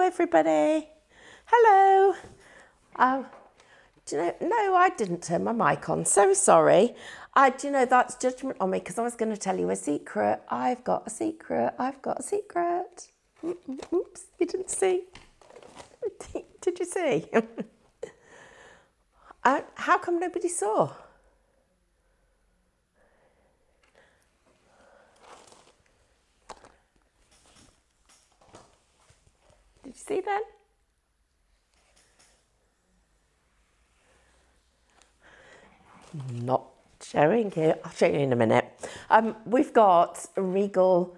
everybody. Hello. Do you know, no, I didn't turn my mic on. So sorry. Do you know, that's judgment on me because I was going to tell you a secret. I've got a secret. I've got a secret. Oops, you didn't see. Did you see? How come nobody saw? Did you see then? Not showing you. I'll show you in a minute. We've got Regal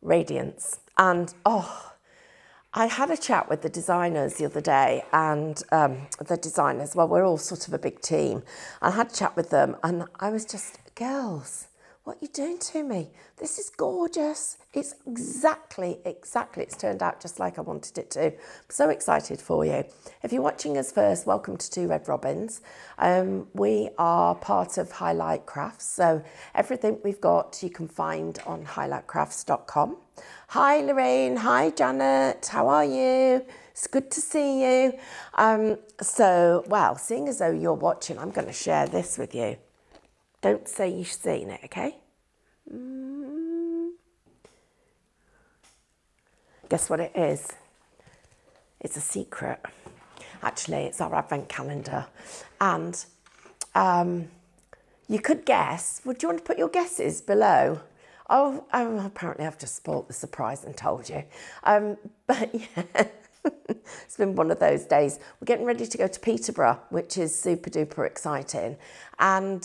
Radiance, and I had a chat with the designers the other day, and the designers, well, we're all sort of a big team. I had a chat with them, and I was just, girls, what are you doing to me? This is gorgeous. It's exactly, it's turned out just like I wanted it to. I'm so excited for you. If you're watching us first, welcome to Two Red Robins. We are part of Highlight Crafts, so everything we've got you can find on highlightcrafts.com. Hi Lorraine, hi Janet, how are you? It's good to see you. Well, seeing as though you're watching, I'm going to share this with you. Don't say you've seen it, okay? Guess what it is? It's a secret. Actually, it's our advent calendar. And you could guess. Would you want to put your guesses below? Oh, apparently I've just spoilt the surprise and told you. But yeah. It's been one of those days. We're getting ready to go to Peterborough, which is super duper exciting. And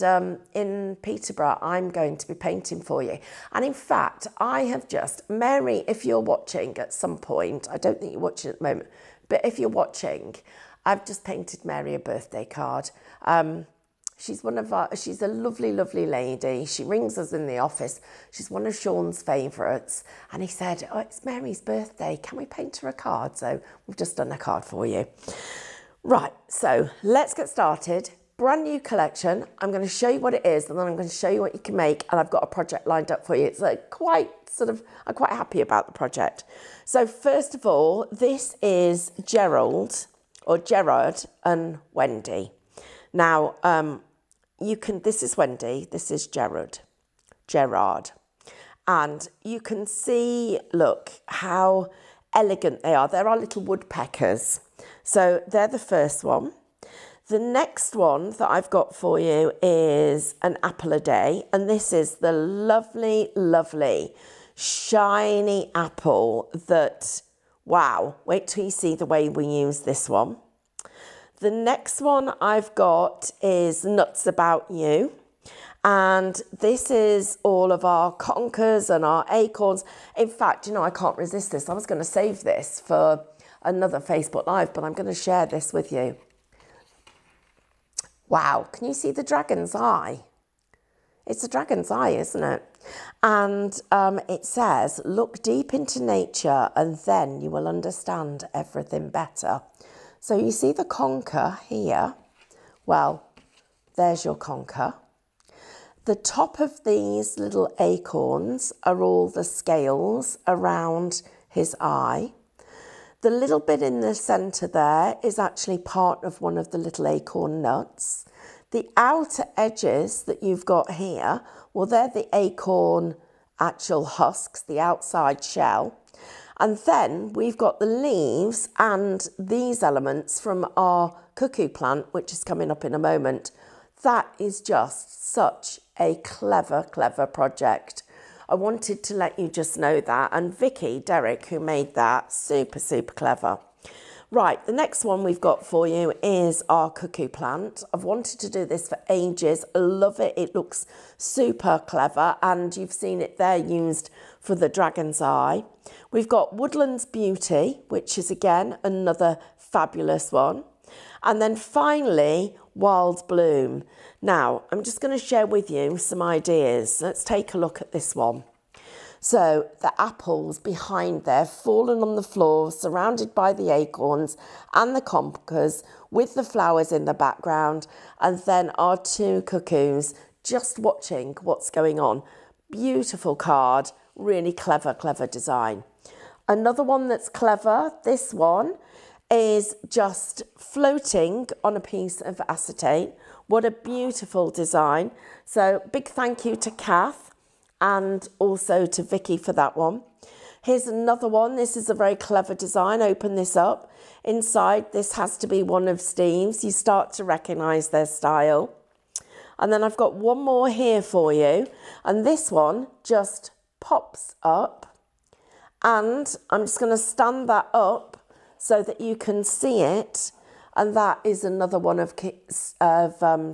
in Peterborough, I'm going to be painting for you. And in fact, I have just, Mary, if you're watching at some point, I don't think you're watching at the moment, but if you're watching, I've just painted Mary a birthday card. She's she's a lovely, lovely lady. She rings us in the office. She's one of Sean's favourites. And he said, oh, it's Mary's birthday. Can we paint her a card? So we've just done a card for you. Right, so let's get started. Brand new collection. I'm going to show you what it is, and then I'm going to show you what you can make. And I've got a project lined up for you. It's like I'm quite happy about the project. So first of all, this is Gerard and Wendy. Now, this is Wendy, this is Gerard. And you can see, look, how elegant they are. They're our little woodpeckers. So they're the first one. The next one that I've got for you is an apple a day. And this is the lovely, lovely, shiny apple that, wow, wait till you see the way we use this one. The next one I've got is Nuts About You. And this is all of our conkers and our acorns. In fact, you know, I can't resist this. I was going to save this for another Facebook Live, but I'm going to share this with you. Wow, can you see the dragon's eye? It's a dragon's eye, isn't it? And it says, look deep into nature and then you will understand everything better. So you see the conker here? Well, there's your conker. The top of these little acorns are all the scales around his eye. The little bit in the centre there is actually part of one of the little acorn nuts. The outer edges that you've got here, well, they're the acorn actual husks, the outside shell. And then we've got the leaves and these elements from our cuckoo plant, which is coming up in a moment. That is just such a clever, clever project. I wanted to let you just know that. And Vicky, Derek, who made that, super, super clever. Right, the next one we've got for you is our cuckoo plant. I've wanted to do this for ages. I love it. It looks super clever. And you've seen it there used for the dragon's eye. We've got Woodland's Beauty, which is, again, another fabulous one. And then finally, Wild Bloom. Now, I'm just going to share with you some ideas. Let's take a look at this one. So the apples behind there, fallen on the floor, surrounded by the acorns and the conkers, with the flowers in the background, and then our two cuckoos just watching what's going on. Beautiful card, really clever, clever design. Another one that's clever, this one, is just floating on a piece of acetate. What a beautiful design. So big thank you to Kath and also to Vicky for that one. Here's another one. This is a very clever design. Open this up. Inside, this has to be one of Steve's. You start to recognise their style. And then I've got one more here for you. And this one just pops up. And I'm just going to stand that up so that you can see it. And that is another one of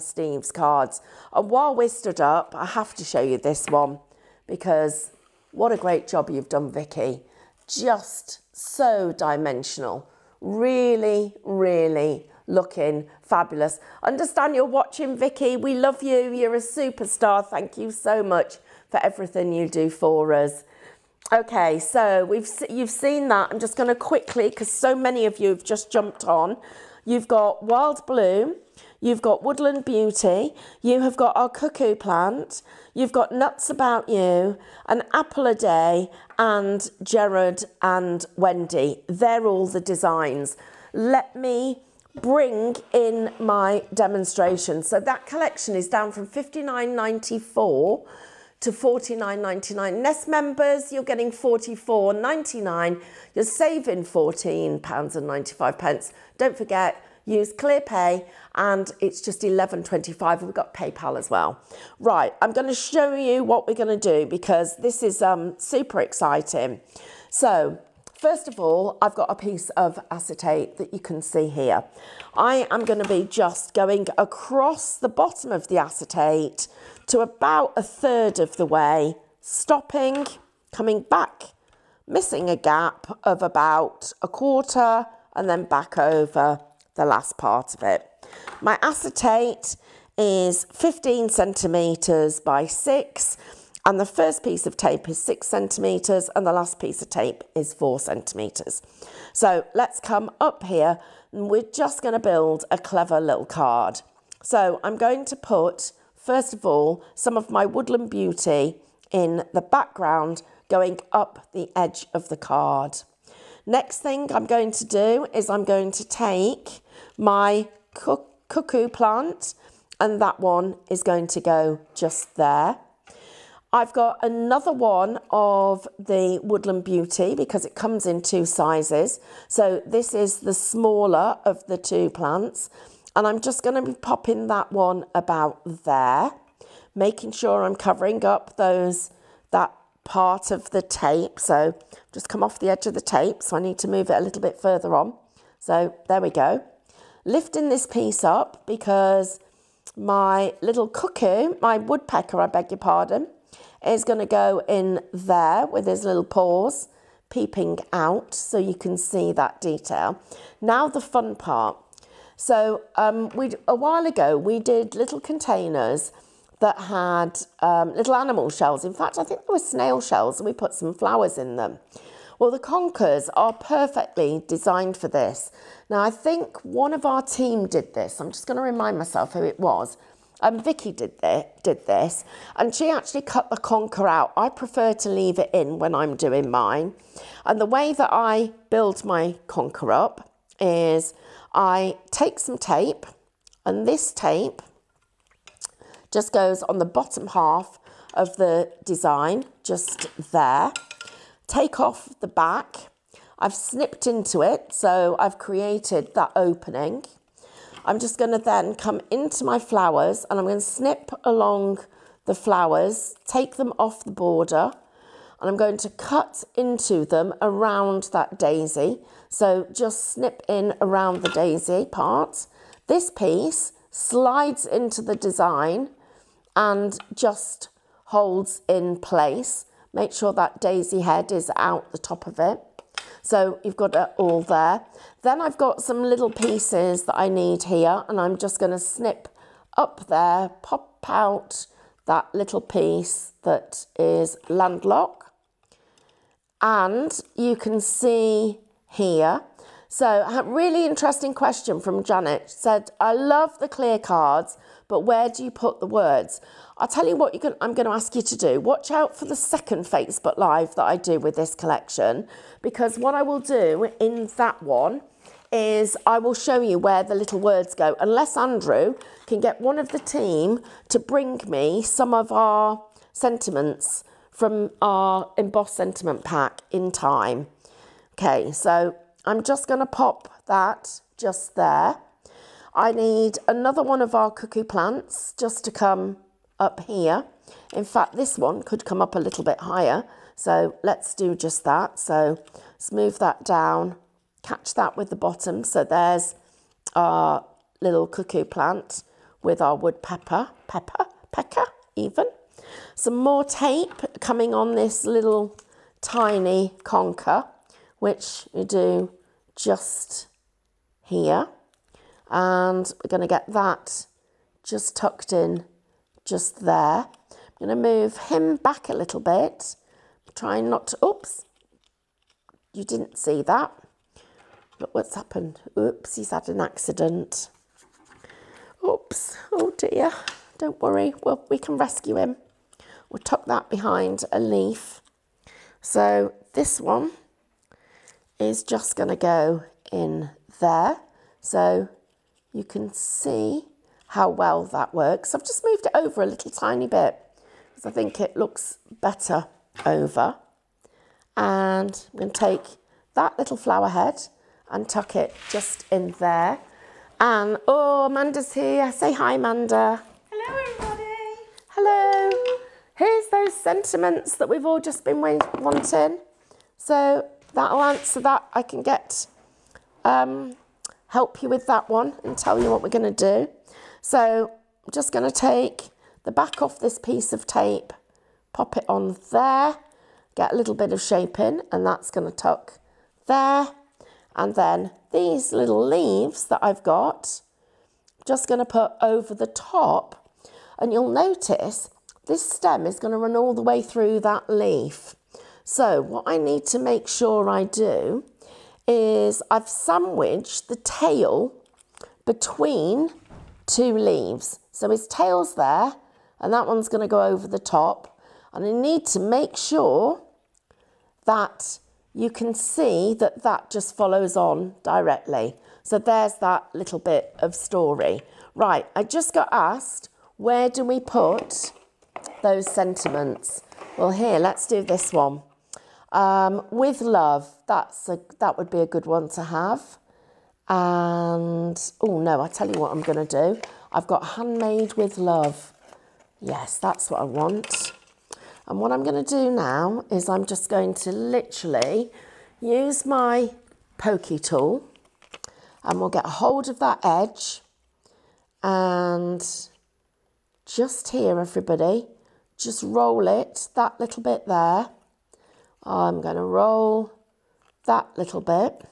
Steve's cards. And while we're stood up, I have to show you this one because what a great job you've done, Vicky. Just so dimensional. Really, really looking fabulous. Understand you're watching, Vicky. We love you. You're a superstar. Thank you so much for everything you do for us. Okay, so you've seen that. I'm just going to quickly, because so many of you have just jumped on. You've got Wild Bloom, you've got Woodland Beauty, you have got our cuckoo plant, you've got Nuts About You, an Apple a Day, and Gerard and Wendy. They're all the designs. Let me bring in my demonstration. So that collection is down from £59.94 to £49.99. Nest members, you're getting £44.99. You're saving £14.95. Don't forget, use ClearPay and it's just £11.25. We've got PayPal as well. Right, I'm going to show you what we're going to do because this is super exciting. So, first of all, I've got a piece of acetate that you can see here. I am going to be just going across the bottom of the acetate to about a third of the way, stopping, coming back, missing a gap of about a quarter, and then back over the last part of it. My acetate is 15 centimetres by 6, and the first piece of tape is 6 centimetres, and the last piece of tape is 4 centimetres. So let's come up here, and we're just going to build a clever little card. So I'm going to put, first of all, some of my Woodland Beauty in the background going up the edge of the card. Next thing I'm going to do is I'm going to take my cuckoo plant and that one is going to go just there. I've got another one of the Woodland Beauty because it comes in 2 sizes. So this is the smaller of the 2 plants. And I'm just going to be popping that one about there, making sure I'm covering up that part of the tape. So just come off the edge of the tape. So I need to move it a little bit further on. So there we go. Lifting this piece up because my little cuckoo, my woodpecker, I beg your pardon, is going to go in there with his little paws peeping out so you can see that detail. Now the fun part. So a while ago, we did little containers that had little animal shells. In fact, I think they were snail shells, and we put some flowers in them. Well, the conkers are perfectly designed for this. Now, I think one of our team did this. I'm just going to remind myself who it was. Vicky did this, and she actually cut the conker out. I prefer to leave it in when I'm doing mine. And the way that I build my conker up is I take some tape, and this tape just goes on the bottom half of the design, just there. Take off the back. I've snipped into it, so I've created that opening. I'm just going to then come into my flowers, and I'm going to snip along the flowers, take them off the border, and I'm going to cut into them around that daisy. So just snip in around the daisy part. This piece slides into the design and just holds in place. Make sure that daisy head is out the top of it. So you've got it all there. Then I've got some little pieces that I need here, and I'm just going to snip up there, pop out that little piece that is landlocked. And you can see here, So a really interesting question from Janet. She said, I love the clear cards, but where do you put the words? I'll tell you what I'm going to ask you to do. Watch out for the second Facebook Live that I do with this collection, because what I will do in that one is I will show you where the little words go, unless Andrew can get one of the team to bring me some of our sentiments from our embossed sentiment pack in time. Okay, so I'm just going to pop that just there. I need another one of our cuckoo plants just to come up here. In fact, this one could come up a little bit higher. So let's do just that. So let's move that down, catch that with the bottom. So there's our little cuckoo plant with our woodpecker, pecker even. Some more tape coming on this little tiny conker, which you do just here. And we're going to get that just tucked in just there. I'm going to move him back a little bit, trying not to, oops, you didn't see that. Look what's happened. Oops, he's had an accident. Oops, oh dear. Don't worry, well, we can rescue him. We'll tuck that behind a leaf. So this one is just going to go in there. So you can see how well that works. I've just moved it over a little tiny bit because I think it looks better over. And I'm going to take that little flower head and tuck it just in there. And, oh, Amanda's here. Say hi, Amanda. Hello, everybody. Hello. Here's those sentiments that we've all just been wanting. So that'll answer that. I can get, help you with that one and tell you what we're going to do. So I'm just going to take the back off this piece of tape, pop it on there, get a little bit of shape in, and that's going to tuck there. And then these little leaves that I've got, just going to put over the top. And you'll notice this stem is going to run all the way through that leaf. So what I need to make sure I do is I've sandwiched the tail between two leaves. So his tail's there, and that one's going to go over the top. And I need to make sure that you can see that that just follows on directly. So there's that little bit of story. Right, I just got asked, where do we put those sentiments? Well, here, let's do this one. With love, that would be a good one to have. And, oh no, I tell you what I'm going to do. I've got handmade with love. Yes, that's what I want. And what I'm going to do now is I'm just going to literally use my pokey tool, and we'll get a hold of that edge. And just here, everybody, just roll it, that little bit there. I'm going to roll that little bit.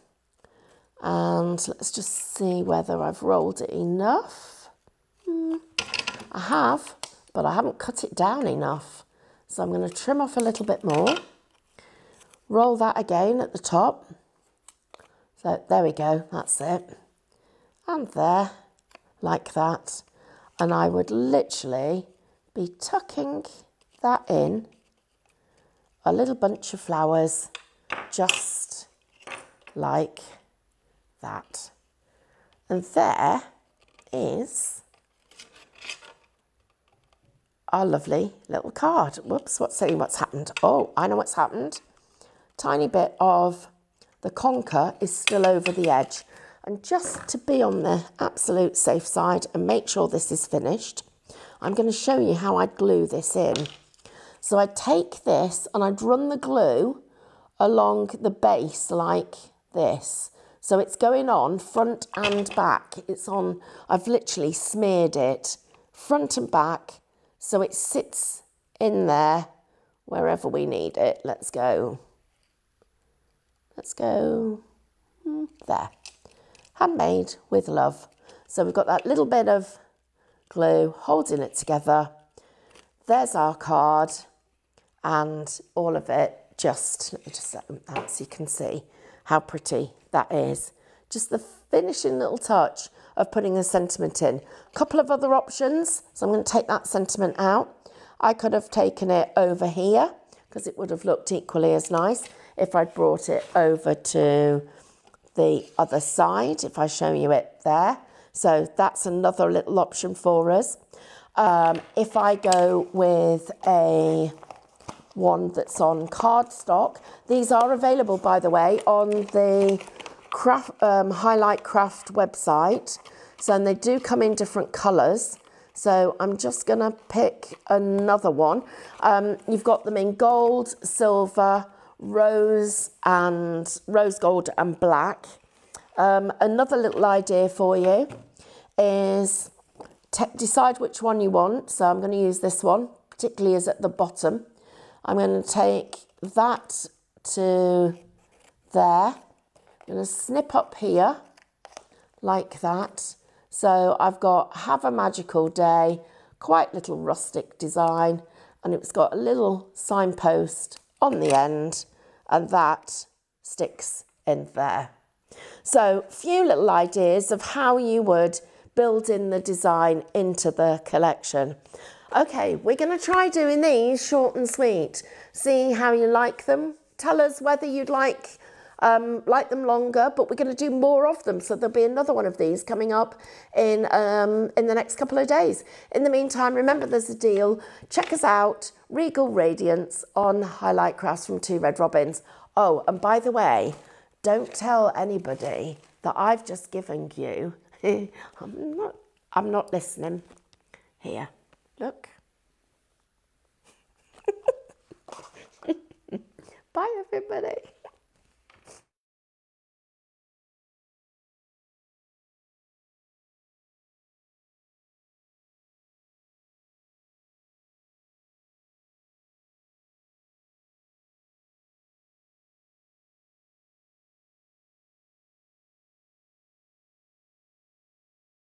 And let's just see whether I've rolled it enough. I have, but I haven't cut it down enough. So I'm going to trim off a little bit more. Roll that again at the top. So there we go, that's it. And there, like that. And I would literally be tucking that in, a little bunch of flowers, just like that. And there is our lovely little card. Whoops, what's happened? Oh, I know what's happened. Tiny bit of the conker is still over the edge. And just to be on the absolute safe side and make sure this is finished, I'm going to show you how I'd glue this in. So I'd take this and I'd run the glue along the base like this. So it's going on front and back. It's on, I've literally smeared it front and back so it sits in there wherever we need it. Let's go. Let's go there. Handmade with love. So we've got that little bit of glue holding it together. There's our card, and all of it just, let me just set them out so you can see how pretty that is. just the finishing little touch of putting a sentiment in. A couple of other options. So I'm going to take that sentiment out. I could have taken it over here because it would have looked equally as nice if I'd brought it over to the other side, if I show you it there. So that's another little option for us. If I go with a one that's on cardstock, these are available, by the way, on the Highlight Craft website. So and they do come in different colours. So I'm just going to pick another one. You've got them in gold, silver, rose gold and black. Another little idea for you is decide which one you want. So I'm going to use this one, particularly as at the bottom. I'm going to take that to there. I'm going to snip up here like that. So I've got have a magical day, quite little rustic design, and it's got a little signpost on the end, and that sticks in there. So a few little ideas of how you would build in the design into the collection. Okay, we're going to try doing these short and sweet. See how you like them. Tell us whether you'd like them longer, but we're going to do more of them. So there'll be another one of these coming up in the next couple of days. In the meantime, remember there's a deal. Check us out, Regal Radiance on Highlight Crafts from 2 Red Robins. Oh, and by the way, don't tell anybody that I've just given you. I'm not listening. Here, look. Bye, everybody.